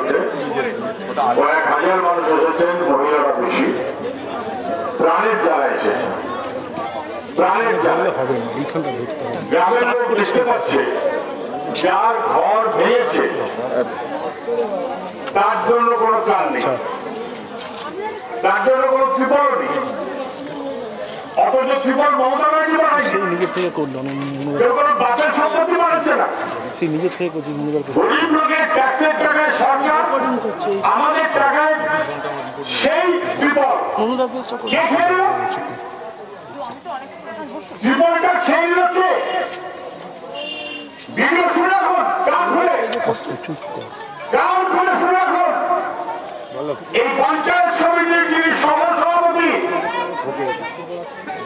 মধ্যে কয়েক হাজার মানুষ এসেছেন, মহিলারা বেশি। প্রাণের জ্বালা এসেছে, প্রাণের জ্বালা। গ্রামের লোক দেখতে পাচ্ছে যার ঘর ভেঙেছে তার জন্য কোনো ত্রাণ নেই, তার জন্য কোনো ত্রিপল নেই। অথচ ত্রিপল মমতা ব্যানার্জি বানাচ্ছে, নিজের থেকে করলো, কেউ কোনো বাপের সম্পত্তি বানাচ্ছে না। সেই নিজের থেকে করছে। গরিব লোকের ট্যাক্সের টাকায় সরকার, আমাদের টাকায় সেই ত্রিপল ত্রিপলটা খেয়ে নিল কে? ভিডিও শুনে রাখুন, কান খুলে কান খুলে শুনে রাখুন। এই পঞ্চায়েত সমিতির যিনি সভাপতি,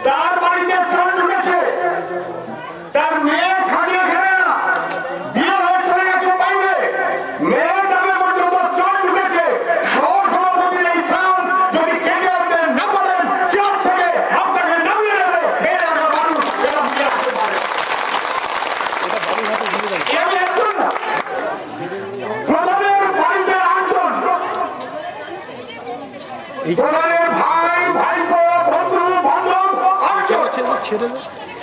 তার বাড়িতে ত্রাণ ঢুকেছে, তার মেয়ে থাকে এখানে না, বিয়ে হয়ে চলে গেছে বাইরে, মেয়ের নামে পর্যন্ত ত্রাণ ঢুকেছে। সভাপতির এই ত্রাণ যদি কেটে আনতে না পারেন, চেয়ার থেকে আপনাকে নামিয়ে নেবে। এই এলাকার মানুষ এরা বুঝে আসতে পারে। আমি একজন না, প্রধানের বাড়িতে আটজন, প্রধানের ভাই, ভাইপো, বন্ধু, বান্ধব আটজন,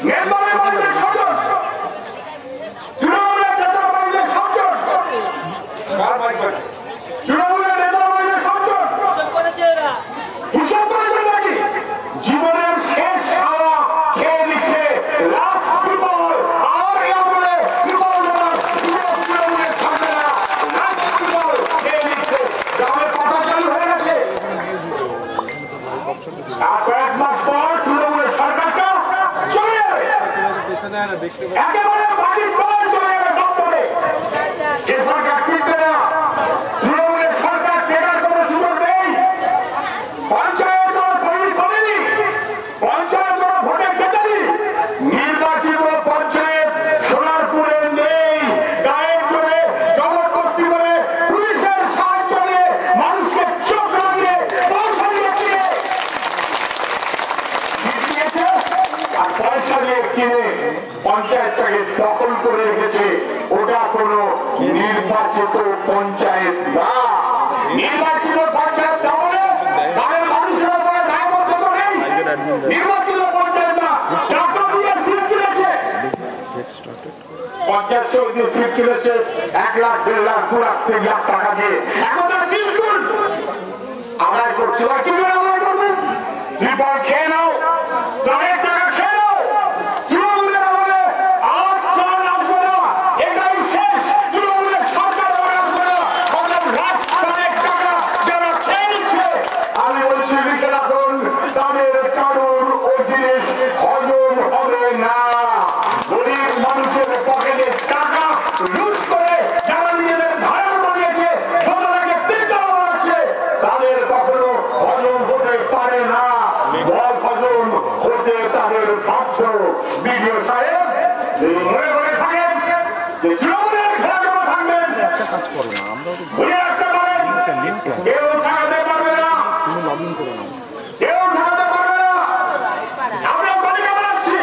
মেম্বারের বাড়িতে 6 জন, তৃণমূলের নেতার বাড়িতে 7 জন, তৃণমূলের নেতার বাড়িতে 7 জন। হিসাব করেছেন নাকি? জীবনের শেষ খাওয়া খেয়ে দিচ্ছে লাস্ট ত্রিপল। আর এ আমলে ত্রিপল দেওয়ার সুযোগ তৃণমূলের থাকবে না, লাস্ট ত্রিপল খেয়ে দিচ্ছে। গ্রামের কথা চালু হয়ে গেছে। আর কয়েক মাস পর তৃণমূলের সরকারটা চলে যাবে, একেবারে মাটির তলায় চলে যাবে দপ্তরে। এ সরকার টিকবে না, তৃণমূলের সরকার টেকার কোনো সুযোগ নেই। পঞ্চায়েত ওরা তৈরি করেনি, পঞ্চায়েত ওরা ভোটে জেতেনি। নির্বাচিত পঞ্চায়েত সোনারপুরে নেই। গায়ের জোরে জবরদস্তি করে পুলিশের সাহায্য নিয়ে মানুষকে চোখ লাগিয়ে পয়সা দিয়ে আর পয়সা দিয়ে কিনে পঞ্চায়েতটাকে দখল করে রেখেছে। ওটা কোন নির্বাচিত পঞ্চায়েত না। নির্বাচিত পঞ্চায়েত না বলে তাদের মানুষের উপরে দায়বদ্ধ তো নেই। নির্বাচিত পঞ্চায়েত না, টাকা দিয়ে সিট কিনেছে, পঞ্চায়েত সমিতি সিট কিনেছে 1 লাখ, 1.5 লাখ, 2 লাখ, 3 লাখ টাকা দিয়ে। এখন তার 20 গুণ আদায় করছে। কি করে আদায় করবেন? ত্রিপল খেয়ে নাও, ত্রাণের টাকা খেয়ে নাও। তৃণমূলের আমলে আর ত্রাণ আসবে না, এটাই শেষ। তৃণমূলের সরকার আসবে না। ত্রাণের টাকা যারা খেয়ে নিচ্ছে, আমি বলছি লিখে রাখুন, তাদের কারোর ও জিনিস হজম হবে না। গরিব মানুষের পকেটের টাকা লুট করে যারা নিজেদের ধারণ বানিয়েছে, সরকারকে তিনতলা বানাচ্ছে, তাদের কখনো হজম হতে পারে না। হজম হতে তাদের বাধ্য। বিডিও সাহেব মনে করে থাকেন যে তৃণমূলের খেলাধুলা থাকবেন, বুঝে রাখতে পারেন, কেউ ঠেকাতে পারবে না, কেউ ঠেকাতে পারবে না। আমরা তালিকা বানাচ্ছি,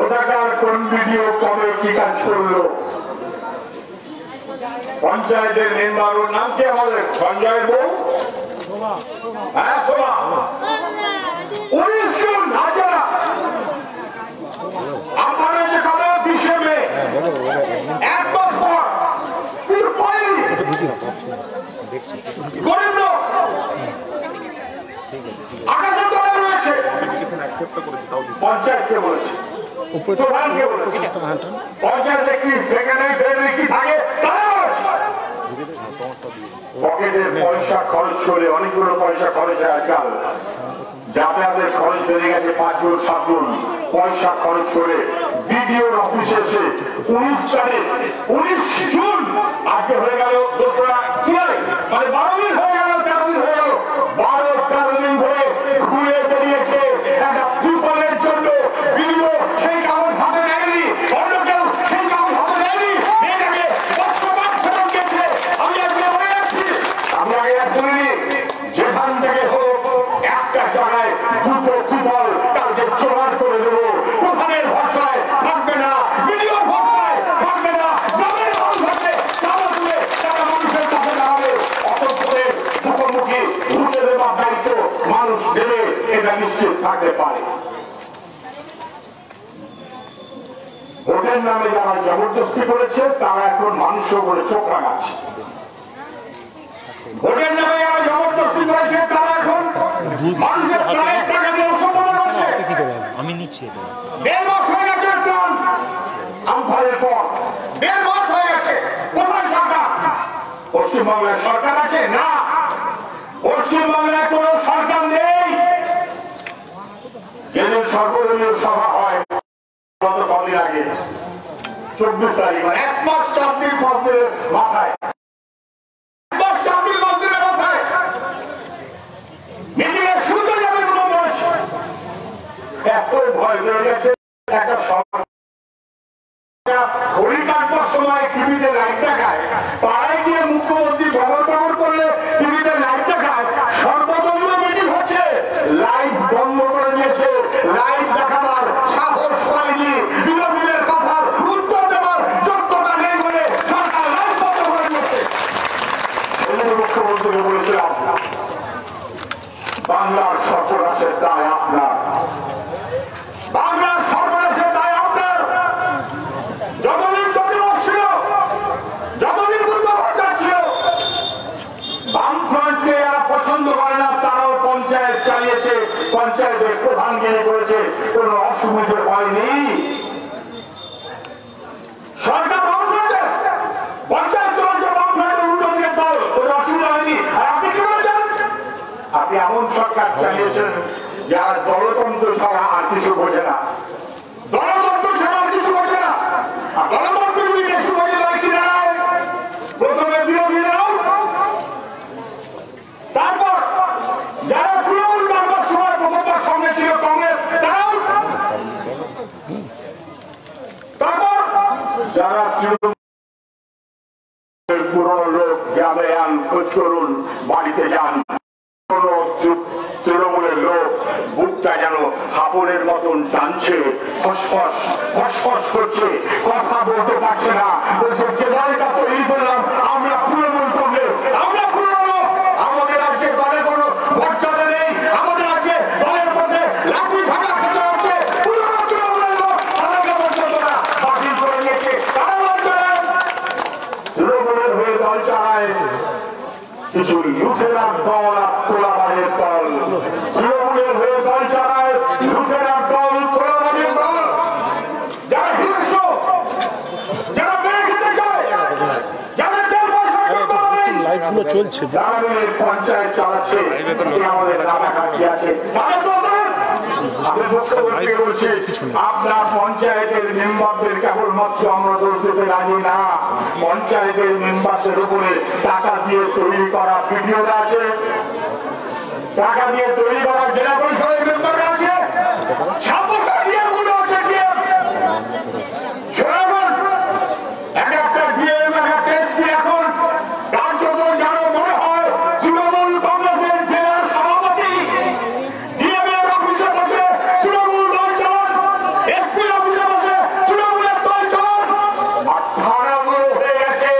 ওটাকার কোন ভিডিও কবে কি কাজ করলো। পঞ্চায়েতের মেম্বারের নাম কি আমাদের? সঞ্জয় বউ, হ্যাঁ শোভা, 19 জন হাজারা। আপনাদের যে খবর 20 মে, 1 মাস পর কিছু পাইনি। গরিব লোক আকাশের তলায় রয়েছে। পঞ্চায়েতকে বলেছে, প্রধানকে বলেছে, পঞ্চায়েতে কি সেক্রেটারি কি থাকে তারা পকেটের পয়সা খরচ করে, অনেকগুলো পয়সা খরচ হয় আজকাল। যাতায়াতের খরচ বেড়ে গেছে 5 গুণ 7 গুণ। পয়সা খরচ করে বিডিওর অফিসে এসে 19 তারিখ, 19 জুন, আজকে হয়ে গেল 2রা জুলাই, মানে 12 দিন হয়ে গেল, 13 দিন হয়ে গেল। 12-13 দিন ধরে ঘুরে বেরিয়েছে একটা ত্রিপলের জন্য। বিডিও সেই কাগজ হাতে নেয়নি, অন্য কেউ সেই কাগজ হাতে নেয়নি, এটাকে বর্তমান ফেরত গেছে। আমি আজকে বলে যাচ্ছি, আমি আগে বলিনি, যেখান থেকে হোক একটা জায়গায় 2টো ত্রিপল তাকে জোগাড় করে দেবো। প্রধানের ভরসায় থাকবে না, বিডিওর ভরসায় থাকবে না, গ্রামের মানুষ আছে, তারা তুলে তারা মানুষের কাছে দাঁড়াবে। মানুষ দেবে এটা নিশ্চিত থাকতে পারে। ভোটের নামে যারা জবরদস্তি করেছে তারা এখন মানুষের উপরে চোখ রাখাচ্ছে। ভোটের নামে যারা জবরদস্তি করেছে তারা এখন মানুষের প্রাণের টাকা দিয়ে অসম্পন্ন করছে। আমি নিচ্ছি 1.5 মাস হয়ে গেছে প্রাণ আমফানের পর, 1.5 মাস হয়ে গেছে। কোথায় সরকার? পশ্চিমবাংলার সরকার আছে না, পশ্চিমবাংলায় কোন সরকার নেই। যেদিন সর্বদলীয় সভা হয় গত কদিন আগে 24 তারিখ, মানে 1 মাস 4 দিন 5 দিনের মাথায়, 1 মাস 4 দিন 5 দিনের মাথায় মিটিং এর শুরুতে যাবে কথা বলেছে। এত ভয় হয়ে গেছে। একটা ঘড়ি কাটবার সময় টিভিতে লাইট দেখায়, পাড়ায় গিয়ে মুখ্যমন্ত্রী বগর করলে টিভিতে লাইট দেখায়। সর্বদলীয় মিটিং হচ্ছে, লাইট বন্ধ করে দিয়েছে। লাইট দেখাবার সাহস পায়নি, বিরোধীদের কথার উত্তর দেওয়ার যোগ্যতা নেই বলে সরকার লাইট বন্ধ করে দিয়েছে। মুখ্যমন্ত্রী বলেছিলাম বাংলার সর্বনাশের দায় আপনার, বাংলার সর্বনাশের দায় আপনার। যতদিন জ্যোতিবাস ছিল, যতদিন বুদ্ধ ভট্টাচার্য ছিল, বামফ্রন্টকে যারা পছন্দ করে না তারাও পঞ্চায়েত চালিয়েছে, পঞ্চায়েতের প্রধানগিরি করেছে, কোন অসুবিধে হয়নি। সরকার বামফ্রন্টের, পঞ্চায়েত চলেছে বামফ্রন্টের উল্টো দিকের দল, কোন অসুবিধা হয়নি। আর আপনি কি বলেছেন? আপনি এমন সরকার চালিয়েছেন যারা দলতন্ত্র ছাড়া আর কিছু বোঝে না, দলতন্ত্র ছাড়া আর কিছু বোঝে না। আর দলতন্ত্র যদি বেশি বোঝে তাহলে কি দাঁড়ায়? প্রথমে বিরোধীরাও, তারপর যারা তৃণমূল করবার সময় প্রথমবার সঙ্গে ছিল কংগ্রেস তারাও, তারপর যারা পুরনো লোক গ্রামে আন, খোঁজ করুন, বাড়িতে যান, তৃণমূলের লোক বুকটা যেন হাপড়ের মতন টানছে, ফসফস ফসফস করছে, কথা বলতে পারছে না। বলছে যে দলটা তৈরি করলাম আমরা তৃণমূল কংগ্রেস, আমরা পুরনো লোক, আমাদের আজকে দলে কোনো মর্যাদা নেই, আমাদের আজকে দলের মধ্যে লাঠি ঝাঁটা খেতে হচ্ছে। পুরনো তৃণমূলের লোক আমাকে মর্যাদা বাতিল করে নিয়েছে, তারা দল চালায়, তৃণমূলের হয়ে দল চালায় কিছু লুঠেরার দল আর তোলাবাজের দল। তৃণমূলের হয়ে দল চালায় লুঠেরার দল, তোলাবাজের দল, যারা হিংস্র, যারা বেড়ে খেতে চায়, যাদের দেড় পয়সার যোগ্যতা নেই, তারা মিলে পঞ্চায়েত চালাচ্ছে। আমাদের কাছাকাছি আছে, তাদের তো আমি মুখ্যমন্ত্রী বলছি আপনার পঞ্চায়েতের মেম্বারদের কেবলমাত্র আমরা দোষ দিতে রাজি না। পঞ্চায়েতের মেম্বারদের উপরে টাকা দিয়ে তৈরি করা ভিডিওটা আছে, টাকা দিয়ে তৈরি করা জেলা পরিষদের মেম্বাররা আছে, 26 ডিএম গুলো আছে। ডিএম শোনাবেন, এক একটা ডিএম এক একটা এসপি এখন কার্যত যেন মনে হয় তৃণমূল কংগ্রেসের জেলার সভাপতি। ডিএম এর অফিসে বসে তৃণমূল দল চালান, এসপির অফিসে বসে তৃণমূলের দল চালান। আর থানাগুলো হয়ে গেছে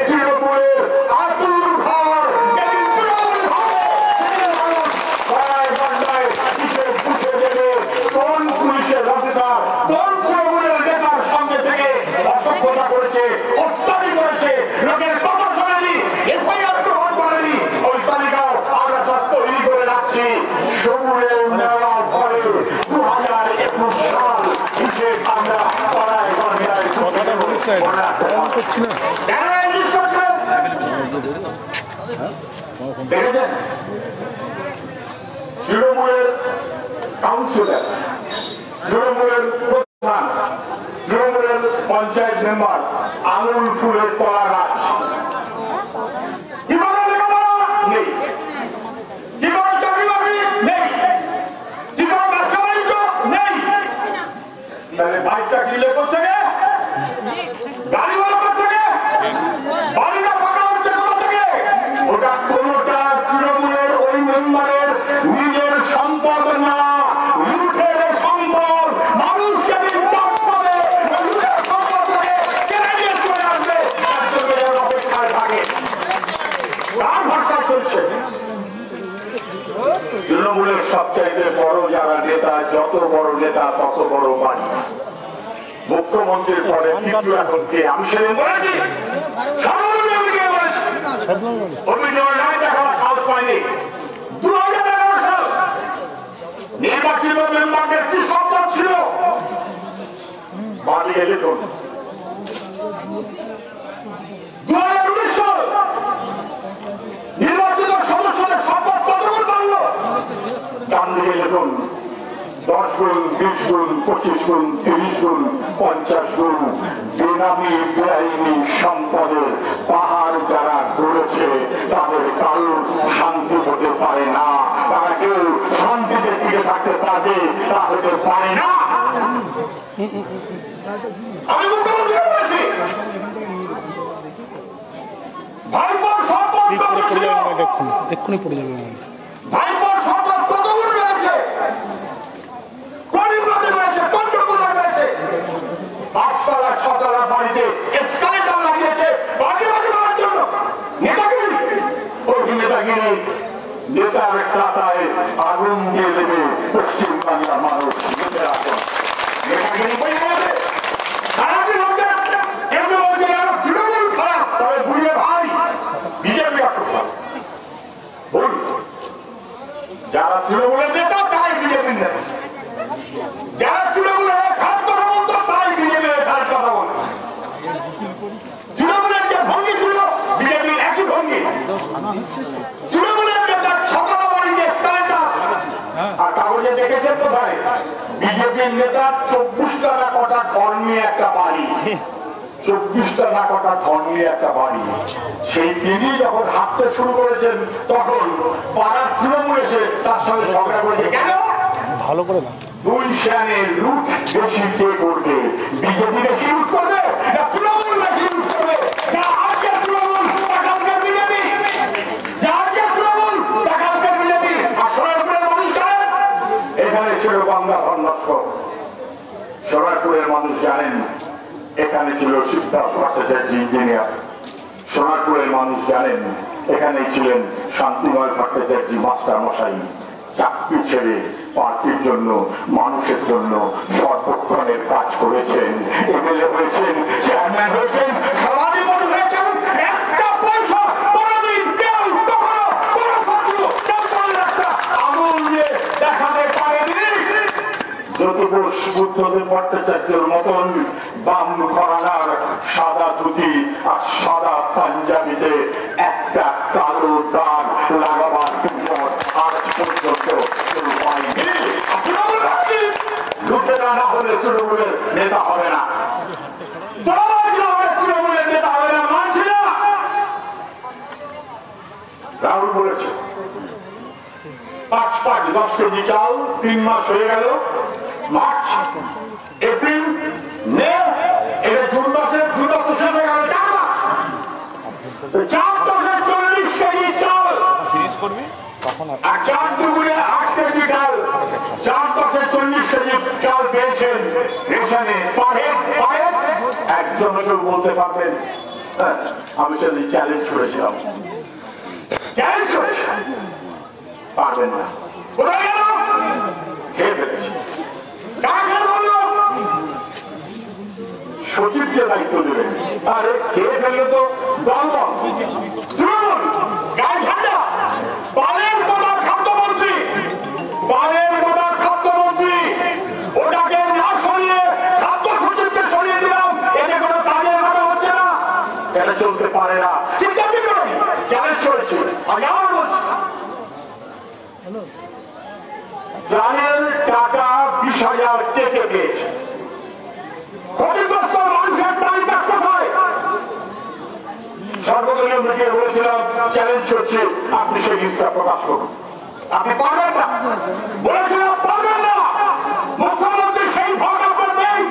তৃণমূলের আতুর ঘর। যেদিন তৃণমূল হবে সেদিন মানুষ পাড়ায় বাড্ডায় কিসে বুঝে দেবে কোন পুলিশের অফিসার কোন তৃণমূলের নেতার সঙ্গে থেকে অসভ্যতা করেছে, ওস্তাদি করেছে, লোকের কথা শোনেনি, এফআইআর গ্রহণ করেনি। ওই তালিকাও আমরা সব তৈরি করে রাখছি। সবুরে নেওয়া পরে 2021 সাল হিসেব আমরা পাড়ায় বাড্ডায় দেখেছেন। তৃণমূলের কাউন্সিলর, তৃণমূলের প্রধান, তৃণমূলের পঞ্চায়েত মেম্বার আঙুল ফুলের কলা গাছ, কি কোনো লেখাপড়া নেই, কি কোনো চাকরি বাকরি নেই, কি কোনো ব্যবসা বাণিজ্য নেই। তাহলে বাইকটা কিনলে কোথেকে, গাড়িওয়ালা কোথেকে, বাড়িটা পাকা হচ্ছে কোথা থেকে? ওটা কোনোটা তৃণমূলের ওই মেম্বারের নিজের সম্পদ না, লুঠের সম্পদ। মানুষ যেদিন চাপ করে লুঠের সম্পদ থেকে কেড়ে নিয়ে চলে আসবে, তার জন্য অপেক্ষায় থাকে, তার ভরসা চলছে। তৃণমূলের সবচাইতে বড় যারা নেতা, যত বড় নেতা তত বড় বাড়ি। মুখ্যমন্ত্রীর পরে তৃতীয় এখন কে? আমি সেদিন বলেছি, নির্বাচিত মেম্বারদের কি সম্পদ ছিল? বাড়িয়ে লিখুন 2019 সাল নির্বাচিত সদস্যদের সম্পদ কতগুণ বাড়ল? ডান দিকে লিখুন 10 গুণ, 20 গুণ, 25 গুণ, 30 গুণ, 50 গুণ। বেনামি বেআইনি সম্পদের পাহাড় যারা গড়েছে তাদের কারোর শান্তি হতে পারে না। তারা কেউ শান্তিতে টিকে থাকতে পারবে তা হতে পারে না। আমি মুখ্যমন্ত্রী বলেছি, ভাইপোর সম্পদ কত ছিল? এক্ষুনি পড়ে যাবে। ভাইপোর সম্পদ কত গুণ বেড়েছে? গরিবরাতে বেড়েছে, পঞ্চকুলায় বেড়েছে। 5তলা 6তলা বাড়িতে এসকালেটর লাগিয়েছে বাড়ি বাড়ি করার জন্য। নেতাগিরি, ওই নেতাগিরি নেতার খাতায় আগুন দিয়ে দেবে পশ্চিমবাংলার মানুষ। বুঝে রাখেন, নেতাগিরি বই গেছে। খারাপই হচ্ছে, কেউ কেউ বলছে এরা তৃণমূল খারাপ, তবে বুঝলে ভাই বিজেপি খারাপ। ভুল, যারা তৃণমূলের নেতা তাই বিজেপির নেতা, যারা তৃণমূলের খারাপ কথা বলতো তাই বিজেপির খারাপ কথা বলত। তৃণমূলের যে ভঙ্গি ছিল বিজেপির একই ভঙ্গি। তৃণমূলের নেতার 6তলা বাড়িতে এসকালেটর, আর কাগজে দেখেছেন কোথায়? বিজেপির নেতার 24টা কটা ঘর নিয়ে একটা বাড়ি, 24টা কটা ঘর নিয়ে একটা বাড়ি। সেই তিনি যখন হাঁটতে শুরু করেছেন তখন পাড়ার তৃণমূল এসে তার সঙ্গে ঝগড়া করেছে। কেন? ভালো করে না, 2 সেয়ানে লুট বেশি কে করবে? বিজেপি বেশি লুট করবে না তৃণমূল বেশি লুট করবে? না আজকে তৃণমূল টাকালকে বিজেপি, না আজকে তৃণমূল টাকালকে বিজেপি। আর সোনারপুরের মানুষ জানেন এখানে ছিল বাংলা ধর্নাট্য। সোনারপুরের মানুষ জানেন এখানে ছিল সিদ্ধার্থ ভট্টাচার্য ইঞ্জিনিয়ার। সোনারপুরের মানুষ জানেন এখানে ছিলেন শান্তিময় ভট্টাচার্য মাস্টার মশাই। চাকরি ছেড়ে পার্টির জন্য, মানুষের জন্য সর্বক্ষণের কাজ করেছেন। এমএলএ হয়েছেন, চেয়ারম্যান হয়েছেন, সভাধিপতি হয়েছেন। একটা পয়সা কোনদিন কেউ কখনো কোন শত্রু কেউ করে একটা আঙুল দিয়ে দেখাতে পারেনি। জ্যোতিপুষ বুদ্ধদেব ভট্টাচার্যের মতন বাম ঘরানার সাদা ধুতি আর সাদা পাঞ্জাবিতে একটা কালো দাগ লাগাবার সুযোগ আজ পর্যন্ত কেউ পায়নি। লুটেরা না হলে তৃণমূলের নেতা হবে না, তৃণমূলের নেতা হবে না, মানছি না। রাহুল বলেছে 5-10 কেজি চাল 3 মাস হয়ে গেল। মার্চ, এপ্রিল, মে, এটা জুন মাসের 2 মাস শেষ হয়ে গেল, 4 মাস। 4 মাসে 40 কেজি চাল আর 4 দুগুণে 8 কেজি ডাল। 4 মাসে 40 কেজি চাল পেয়েছেন রেশনে। একজন কেউ বলতে পারবেন? আমি সেদিন চ্যালেঞ্জ করেছিলাম, পারবেন না। কোথায় গেল? খেয়ে ফেলেছি। কাকে বলল? সচিবকে দায়িত্ব দেবেন। আরে খেয়ে ফেললে তো দলবল, তৃণমূল, গায়ে ঝান্ডা। পালের কথা খাদ্যমন্ত্রী, পালের কথা খাদ্যমন্ত্রী, ওটাকে না সরিয়ে খাদ্য সচিবকে সরিয়ে দিলাম। এতে কোনো কাজের কথা হচ্ছে না, এটা চলতে পারে না। চিন্তা করুন, চ্যালেঞ্জ করেছি। আমি আবার বলছি, ত্রাণের টাকা 20,000 কে পেয়েছে? ক্ষতিগ্রস্ত মানুষের তালিকা কোথায়? সর্বদলীয় মিটিয়ে বলেছিলাম, চ্যালেঞ্জ করছি, আপনি সেই লিস্টটা প্রকাশ করুন। আপনি পারবেন না বলেছিলাম, পারবেন না। মুখ্যমন্ত্রী সেই ভোট নেই।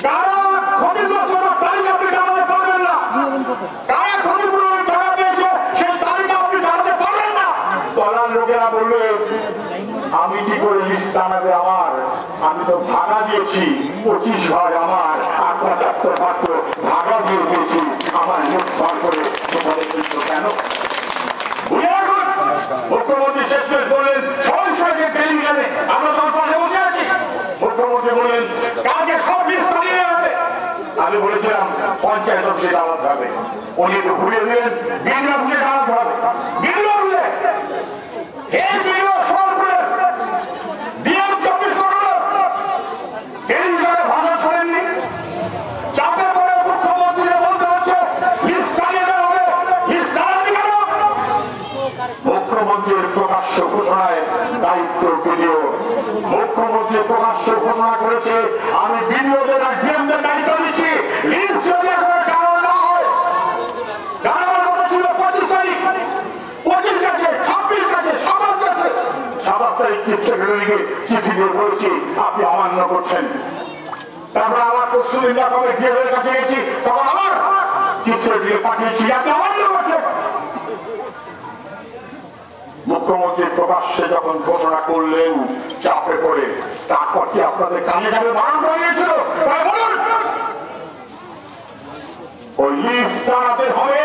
কারা ক্ষতিগ্রস্ততার তালিকা আপনি জানাতে পারবেন না, কারা ক্ষতিপূরণের টাকা পেয়েছে সেই তালিকা আপনি জানাতে পারবেন না। তলার লোকেরা বলবে আমি কি করে লিস্ট জানাবে আমার? আমি তো ভাড়া দিয়েছি, 25 ঘর আমার, আর 75 ঘর তো ভাড়া দিয়ে দিয়েছি। আমার লিস্ট বার করে কেন? মুখ্যমন্ত্রী আমি বলেছিলাম পঞ্চায়েত অফিসে দাঁড়াতে হবে, উনি একটু ঘুরিয়ে দিলেন বিডিও অফিসে দাঁড়াতে হবে। বিডিও অফিসে এই বিডিও সরকার ডিএম 24 ঘন্টা টেলিভিশনে ভাষা ছড়েননি, চাপে পড়ে মুখ্যমন্ত্রীকে বলতে হচ্ছে লিস্ট চালিয়ে দেওয়া হবে, লিস্ট চালাতে কেন? মুখ্যমন্ত্রীর প্রকাশ্য ঘোষণায় দায়িত্ব বিডিও। মুখ্যমন্ত্রী প্রকাশ্য ঘোষণা করেছে আমি বিডিওদের আর ডিএমদের দায়িত্ব দিচ্ছি, লিস্ট যদি এখন কারণ না হয়। জানাবার কথা ছিল 25 তারিখ, 25 গেছে, 26 গেছে, 27 গেছে, 27 তারিখ চিফ সেক্রেটারিকে চিঠি দিয়ে বলেছি আপনি অমান্য করছেন। তারপর আবার পরশুদিন কবে ডিএমের কাছে গেছি, তখন আবার চিফ সেক্রেটারিকে পাঠিয়েছি আপনি অমান্য করছেন। মুখ্যমন্ত্রী প্রকাশ্যে যখন ঘোষণা করলেন চাপে পড়ে, তারপর কি আপনাদের কানে কানে বারণ করে দিয়েছিল? বলুন, ওই লিস্ট টানাতে হবে,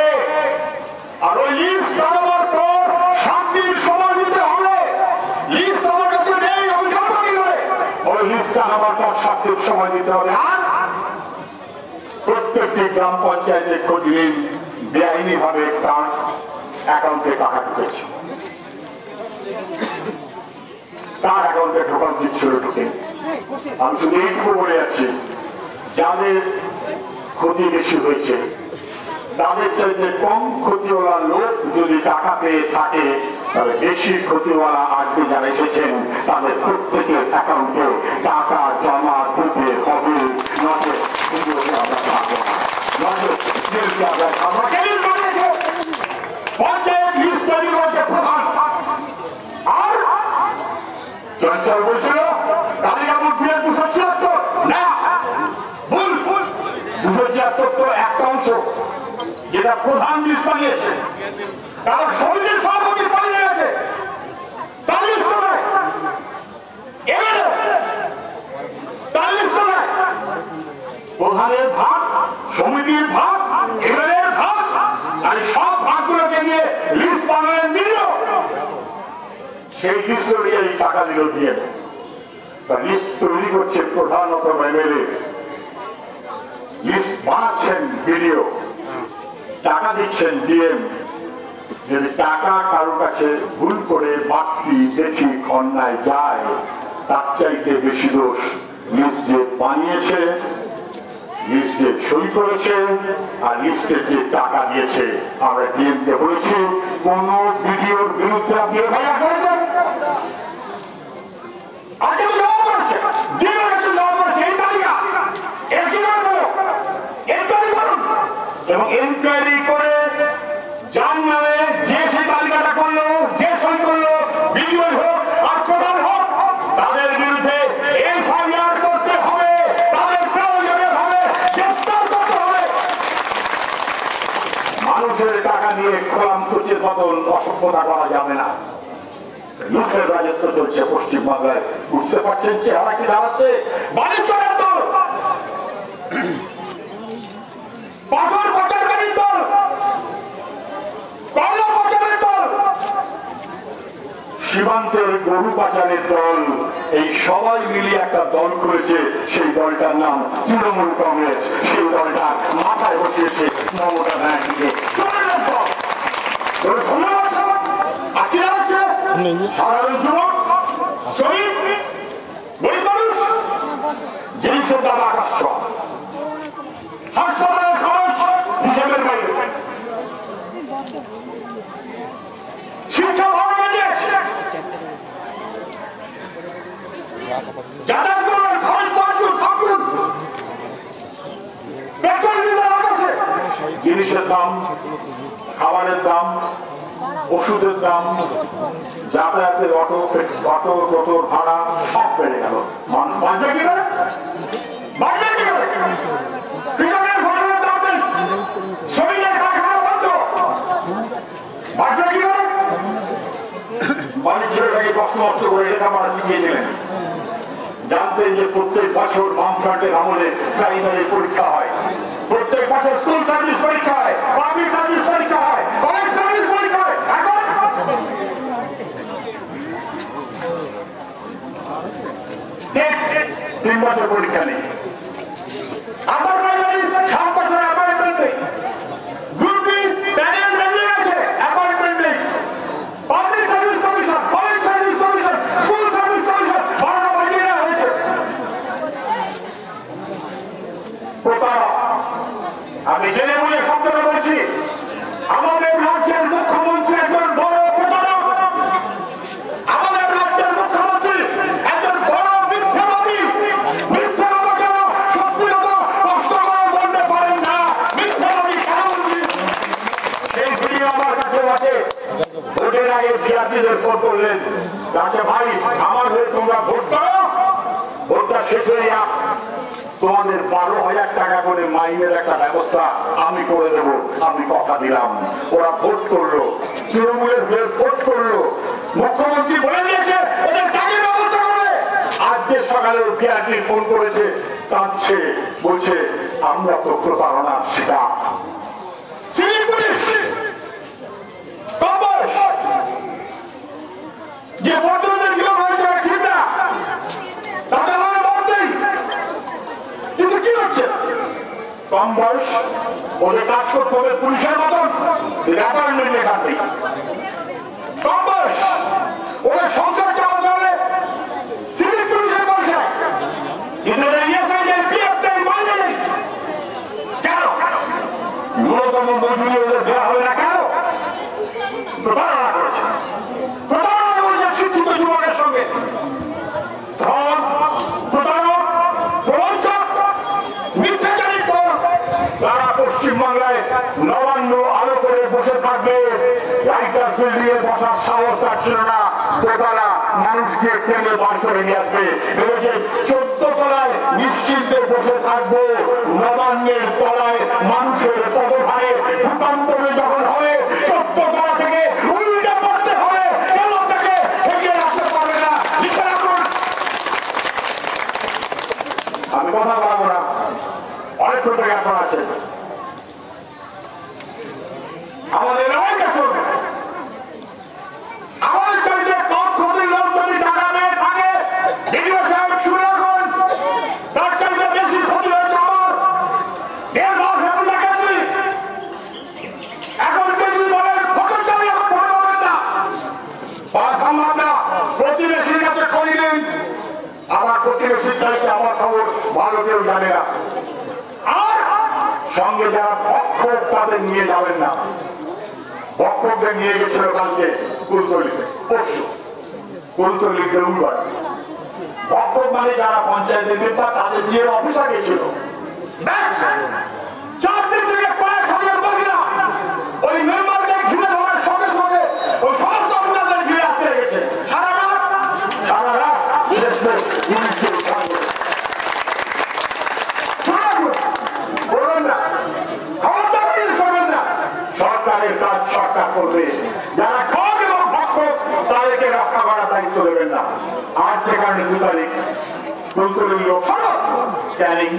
আর ওই লিস্ট টানাবার পর 7 দিন সময় দিতে হবে। লিস্ট আমার কাছে নেই, আমি জানবো কি করে? ওই লিস্ট টানাবার পর 7 দিন সময় দিতে হবে। আর প্রত্যেকটি গ্রাম পঞ্চায়েতে খোঁজ নিন বেআইনি ভাবে তার অ্যাকাউন্টে টাকা ঢুকেছে, তার অ্যাকাউন্টে ঢোকান দিচ্ছিল ঢুকে। আমি শুধু এইটুকু বলে যাচ্ছি, যাদের ক্ষতি বেশি হয়েছে তাদের চাইতে কম ক্ষতিওয়ালা লোক যদি টাকা পেয়ে থাকে, তবে বেশি ক্ষতিওয়ালা আজকে যারা এসেছেন তাদের প্রত্যেকের অ্যাকাউন্টে টাকা জমা দিতে হবে, নজর আমরা থাকবো না, নজর আমরা পঞ্চায়েত লিস্ট তৈরি করেছে প্রধান। আর চঞ্চল বলছিল কালিকাপুর পিএর 276 না, ভুল। 276 তো একটা অংশ যেটা প্রধান লিস্ট বানিয়েছে, তার সমিতির সভাপতি পালিয়ে গেছে, তার লিস্ট কোথায়? এবারে তার লিস্ট কোথায়? প্রধানের ভাগ, সমিতির ভাগ, এবারের ভাগ, আর সব ভাগগুলোকে নিয়ে লিস্ট বানালেন বিডিও। সেই লিস্ট নিয়ে টাকা দিল দিয়ে লিস্ট তৈরি করছে প্রধানত এমএলএ, লিস্ট বানাচ্ছেন বিডিও, টাকা দিচ্ছেন ডিএম। যদি টাকা কারোর কাছে ভুল করে বাড়তি দেখি অন্যায় যায়, তার চাইতে বেশি দোষ লিস্ট যে বানিয়েছে, লিস্টে সই করেছে, আর লিস্টে যে টাকা দিয়েছে। আমরা ডিএমকে বলেছি কোন বিডিওর বিরুদ্ধে আপনি এফআইআর করেছেন? আজকে তো জবাব করেছে, ডিএমের কাছে জবাব করেছে, এই তালিকা এর কি করবো? এনকোয়ারি করুন, এবং এনকোয়ারি করে যার নামে যে সেই তালিকাটা করলো, যে সই করলো, বিডিও হোক আর প্রধান হোক, তাদের বিরুদ্ধে এফআইআর করতে হবে, তাদের প্রয়োজনে হবে গ্রেফতার করতে হবে। মানুষের টাকা নিয়ে খোলাম কোচের মতন অসভ্যতা করা যাবে না। লুটের রাজত্ব চলছে পশ্চিমবাংলায়, বুঝতে পারছেন চেহারা কি দাঁড়াচ্ছে? বাণিজ্যের দল, পাথর পাচারকারীর দল, কয়লা পাচারের দল, সীমান্তের গরু পাচারের দল, এই সবাই মিলিয়ে একটা দল করেছে। সেই দলটার নাম তৃণমূল কংগ্রেস। সেই দলটা মাথায় বসিয়েছে মমতা ব্যানার্জিকে। ধন্যবাদ। আর কি দাঁড়াচ্ছে? সাধারণ যুবক, শ্রমিক, গরিব মানুষ, জিনিসের দাম আকাশ ছোঁয়া, হাসপাতালের খরচ হিসেবের বাইরে, শিক্ষা ভালো বেঁচে যাতায়াত করবেন, খরচ পাঁচগুণ সবগুণ, পেট্রোল ডিজেল আকাশে, জিনিসের দাম, খাবারের দাম, ওষুধের দাম, যাতায়াতের অটো টোটোর ভাড়া সব বেড়ে গেল। মানুষ বাঁচবে কি করে? বাঁচবে কি করে? কৃষকের ফসলের দাম নেই, শ্রমিকের কারখানা বন্ধ, বাঁচবে কি করে? বাড়ির ছেলেটাকে কষ্ট করে লেখাপড়া শিখিয়ে দিলেন। জানতেন যে প্রত্যেক বছর বামফ্রন্টের আমলে প্রাইমারি পরীক্ষা হয়, প্রত্যেক বছর স্কুল সার্ভিস পরীক্ষা হয়, পাবলিক সার্ভিস পরীক্ষা হয়, কলেজ সার্ভিস পরীক্ষা হয়। এখন 3 বছর পরীক্ষা নেই। আবার প্রাইমারি সেই ভিডিও আমার কাছে আছে। ভোটের আগে বিআরটিদের ফোন করলেন, আচ্ছা ভাই আমার হয়ে তোমরা ভোট করো, ভোটটা শেষ হয়ে যাক, তোমাদের 12,000 টাকা করে মাইনের একটা ব্যবস্থা আমি করে দেবো, আমি কথা দিলাম। ওরা ভোট করলো, তৃণমূলের হয়ে ভোট করলো, মুখ্যমন্ত্রী বলে দিয়েছে ওদের কাজের ব্যবস্থা করবে। আজকে সকালে বিআরটি ফোন করেছে, কাঁদছে, বলছে আমরা তো প্রতারণার শিকার। সিভিল পুলিশ যে বর্তমানে নিয়ম হয়েছে ঠিক না, তাতে আমার বাদ নেই, কিন্তু কি হচ্ছে কম বয়স ওদের কাজ করতে হবে পুলিশের মতন, অ্যাপয়েন্টমেন্ট লেখা নেই। কম বয়স ওদের সংসার চালাতে হবে সিভিল পুলিশের পয়সায়, কিন্তু কেন ন্যূনতম মজুরি ওদের দেওয়া হবে না? কেন? প্রতারণা করেছে, প্রতারণা করেছে শিক্ষিত যুবকের সঙ্গে। তারা পশ্চিমবাংলায় নবান্ন আলো করে বসে থাকবে, রাইটার ফিল্ড দিয়ে বসার সাহস ছিল না, দোতলা মানুষকে টেনে বার করে নিয়ে আসবে। ভেবেছে 14 তলায় নিশ্চিন্তে বসে থাকবো, নবান্নের তলায় মানুষের পদভারে ভূকম্প যখন হবে 14 তলা থেকে উল্টে পড়তে হবে, কেউ আপনাকে ঠেকিয়ে রাখতে পারবে না। লিখে রাখুন, আমি কথা বলবো না, অনেক প্রত্যাখ্যান আছে, আমাদের অনেক চলবে। আমার চলছে কম ক্ষতির লোক যদি টাকা দিয়ে থাকে, ভিডিও সাহেব শুনে রাখুন, তার চাইতে বেশি ক্ষতি হয়েছে আমার। 1.5 মাস এখন দেখেননি, এখন যদি বলেন ফটো চাই, এখন ফটো পাবেন না, সম্ভব না। প্রতিবেশীর কাছে খবর দিন, আমার প্রতিবেশীর চাইতে আমার খবর ভালো কেউ জানে না। আর সঙ্গে যারা ভক্ষক তাদের নিয়ে যাবেন না, ভক্ষকদের নিয়ে গেছিল কালকে কুলতলিতে, পরশু কুলতলিতে উল্বার। ভক্ষক মানে যারা পঞ্চায়েতের নেতা, তাদের দিয়ে অফিসা গেছিল। 4 দিন থেকে কয়েক হাজার মহিলা ওই মেম্বারদের ঘিরে ধরার সঙ্গে সঙ্গে ওই সমস্ত অফিসারদের ঘিরে আটকে গেছে। সারা রাত সরকারের কাজ সরকার করবে, যারা ঠক এবং ভক্ষক তাদেরকে রক্ষা করার দায়িত্ব দেবেন না। আর সেখানে 2 তারিখ কুলতলির লোক ক্যানিং,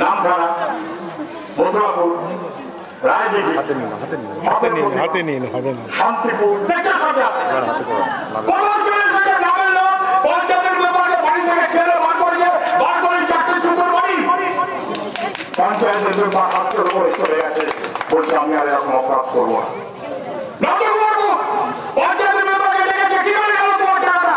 নামখানা, মথুরাপুর, রায়দিঘি, শান্তিপুর, পঞ্চায়েতের মেম্বারকে বাড়ি থেকে ঠেলে বার করেছে, বার করে 4টে জুতোর বাড়ি। পঞ্চায়েতের মেম্বার হাত করে চলে গেছে, বলছে আমি আর এরকম অপরাধ করবো না। পঞ্চায়েতের মেম্বারকে ডেকেছে, কি করে গেল তোমার টাকাটা?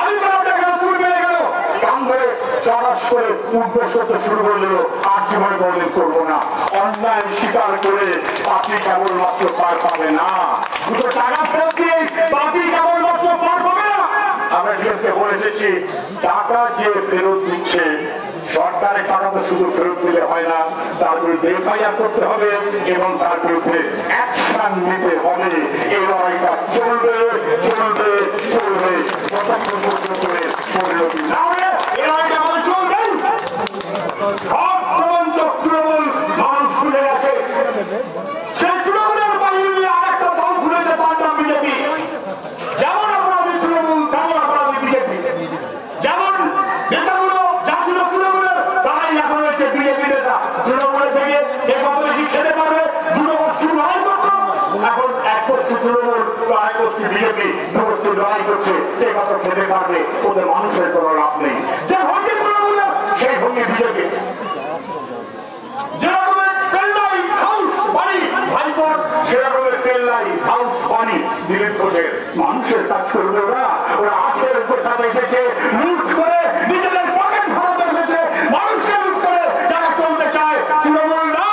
আমি বললাম কেন তুমি পেয়ে গেল? কাম ধরে চড়াস করে উদ্বেশ করতে শুরু করে দিল, আর জীবনে কোনদিন করবো না। অন্যায় স্বীকার করে পাপি কেবলমাত্র পার পাবে না, দুটো টাকা ফেরত দিয়ে পাপি কেবলমাত্র পার পাবে না। আমরা ডিএমকে বলে এসেছি, টাকা যে ফেরত দিচ্ছে, সরকারের টাকা তো শুধু ফেরত দিলে হয় না, তার বিরুদ্ধে এফআইআর করতে হবে এবং তার বিরুদ্ধে অ্যাকশন নিতে হবে। এই লড়াইটা চলবে চলবে চলবে, পরিণতি না হলে এই লড়াইটা আমাদের চলবে। সব প্রবঞ্চক তৃণমূল মানুষ ভুলে গেছে, সেই তৃণমূলের বাহিনী নিয়ে আরেকটা দল খুলেছে, তার নাম বিজেপি। যেমন অপরাধী তৃণমূল, তেমন অপরাধী বিজেপি। যেমন নেতাগুলো যা ছিল তৃণমূলের, তারাই এখন হচ্ছে বিজেপি নেতা। তৃণমূলের থেকে কে কত বেশি খেতে পারবে, দুটো গোষ্ঠী লড়াই করছে। এখন এক গোষ্ঠী তৃণমূল, তো আরেক গোষ্ঠী বিজেপি, দু গোষ্ঠী লড়াই করছে, কে কত খেতে পারবে, ওদের মানুষের কোনো লাভ নেই। যে ভঙ্গি তৃণমূলের, সেই ভঙ্গি বিজেপি। যেরকমের তেল্লাই হাউস বাড়ি ভাইপোর, সেরকমের তেল্লাই হাউস বাড়ি দিলীপ ঘোষের। মানুষের কাজ করবে ওরা, ওরা আখের গোছাতে এসেছে, লুট করে নিজেদের পকেট ভরাতে এসেছে, মানুষকে লুট করে যারা চলতে চায়। তৃণমূল না,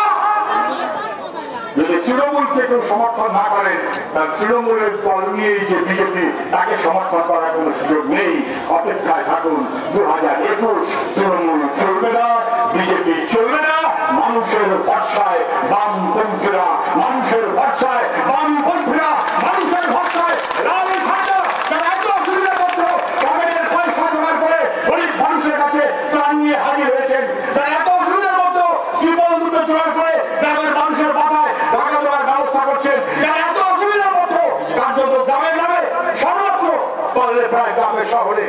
যদি তৃণমূল তৃণমূলকে কেউ সমর্থন না করেন, তার তৃণমূলের দল নিয়ে যে বিজেপি, তাকে সমর্থন করার কোনো সুযোগ নেই। অপেক্ষায় থাকুন 2021। তৃণমূল চলবে না, বিজেপি চলবে না। মানুষের ভরসায় বামপন্থীরা, মানুষের ভরসায় বামপন্থীরা, মানুষের ভরসায় রাহুল ঠাকুর, যারা এত অসুবিধার মধ্যে পকেটের পয়সা জোগাড় করে গরিব মানুষের কাছে ত্রাণ নিয়ে হাজির হয়েছেন, যারা এত অসুবিধার মধ্যে ত্রিপল দুটো জোগাড় করে গ্রামের মানুষের মাথায় ঢাকা দেওয়ার ব্যবস্থা করছেন, যারা এত অসুবিধার মধ্যে কার্যত গ্রামে গ্রামে সর্বত্র পারলে প্রায় গ্রামে শহরে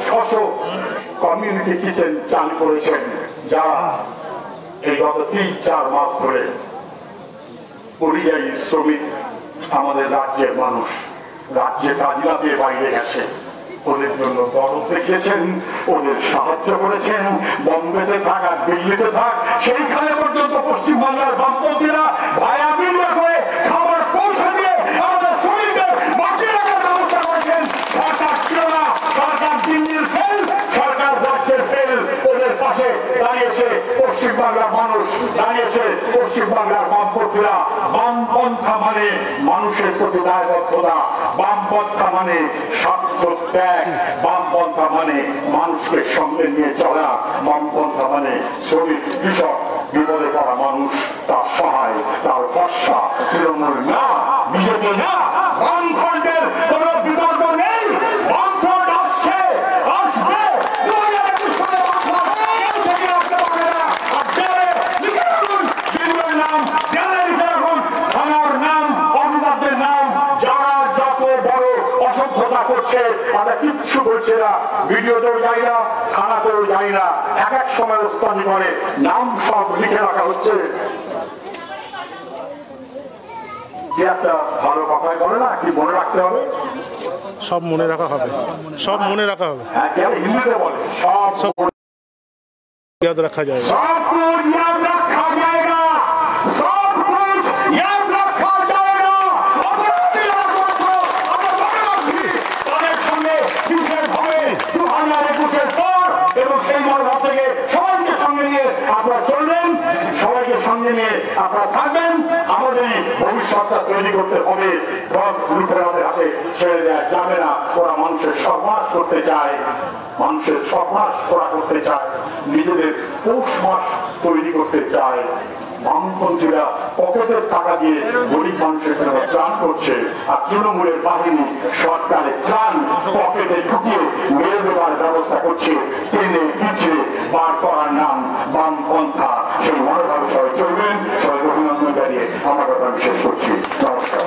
600 কমিউনিটি কিচেন চালু করেছেন, যারা এই গত 3-4 মাস ধরে পরিযায়ী শ্রমিক আমাদের রাজ্যের মানুষ রাজ্যে কাজ না পেয়ে বাইরে গেছে, ওদের জন্য দরদ দেখিয়েছেন, ওদের সাহায্য করেছেন। বম্বেতে থাক আর দিল্লিতে থাক, সেইখানে পর্যন্ত পশ্চিমবাংলার বামপন্থীরা ভায়া মিডিয়া করে খাবার পৌঁছে দিয়ে আমাদের শ্রমিকদের বাঁচিয়ে রাখার ব্যবস্থা করেছেন। সরকার ছিল না, সরকার দিল্লির ফেল, সরকার রাজ্যের ফেল, ওদের পাশে দাঁড়িয়েছে পশ্চিমবাংলার মানুষ, দাঁড়িয়েছে পশ্চিমবাংলার বামপন্থীরা। বামপন্থা মানে মানুষের প্রতি দায়বদ্ধতা, বামপন্থা মানে স্বার্থ ত্যাগ, বামপন্থা মানে মানুষকে সঙ্গে নিয়ে চলা, বামপন্থা মানে শ্রমিক কৃষক বিপদে পড়া মানুষ, তার সহায়, তার ভরসা। তৃণমূল না, বিজেপি না, বামফ্রন্টের কোন বিতর্ক নেই। বামফ্রন্ট আসছে, আসবে। 2021 সালে বামফ্রন্ট কেউ থেকে আসতে পারবে না। আর দেয়ালে লিখে রাখুন বিজেপির নাম, দেয়ালে লিখে রাখুন থানার নাম, অফিসারদের নাম, যারা যত বড় অসভ্যতা করছে, আমরা কিচ্ছু বলছে না। ভিডিওতেও যাই না, থানাতেও যাই না, এক এক সময় উস্তাদি করে নাম সব লিখে রাখা হচ্ছে। কি একটা ভালো কথাই বলে না, কি মনে রাখতে হবে? সব মনে রাখা হবে, সব মনে রাখা হবে। হ্যাঁ, কেউ হিন্দিতে বলে সব याद रखा जाएगा, सब कुछ याद रखा जाएगा, सब कुछ याद रखा जाएगा। অপরাধী রাজপক্ষ, আমরা মনে রাখছি তাদের সঙ্গে বিশেষ ভাবে 2021 পর এবং সেই মনোভাব থেকে সবাইকে সঙ্গে নিয়ে আপনারা চলবেন, সবাইকে সঙ্গে নিয়ে আপনারা থাকবেন। আমাদের ভবিষ্যৎটা তৈরি করতে হবে। লুটেরাদের হাতে ছেড়ে দেওয়া যাবে না। ওরা মানুষের সর্বনাশ করতে চায়, মানুষের সর্বনাশ করা করতে চায়, নিজেদের পৌষ মাস তৈরি করতে চায়। বামপন্থীরা পকেটের টাকা দিয়ে গরিব মানুষের জন্য ত্রাণ করছে, আর তৃণমূলের বাহিনী সরকারের ত্রাণ পকেটে ঢুকিয়ে মেরে দেওয়ার ব্যবস্থা করছে। টেনে পিছিয়ে বার করার নাম বামপন্থা। সেই মনোভাব সবাই চলবেন। সবাই অভিনন্দন জানিয়ে আমার কথা আমি শেষ করছি। নমস্কার।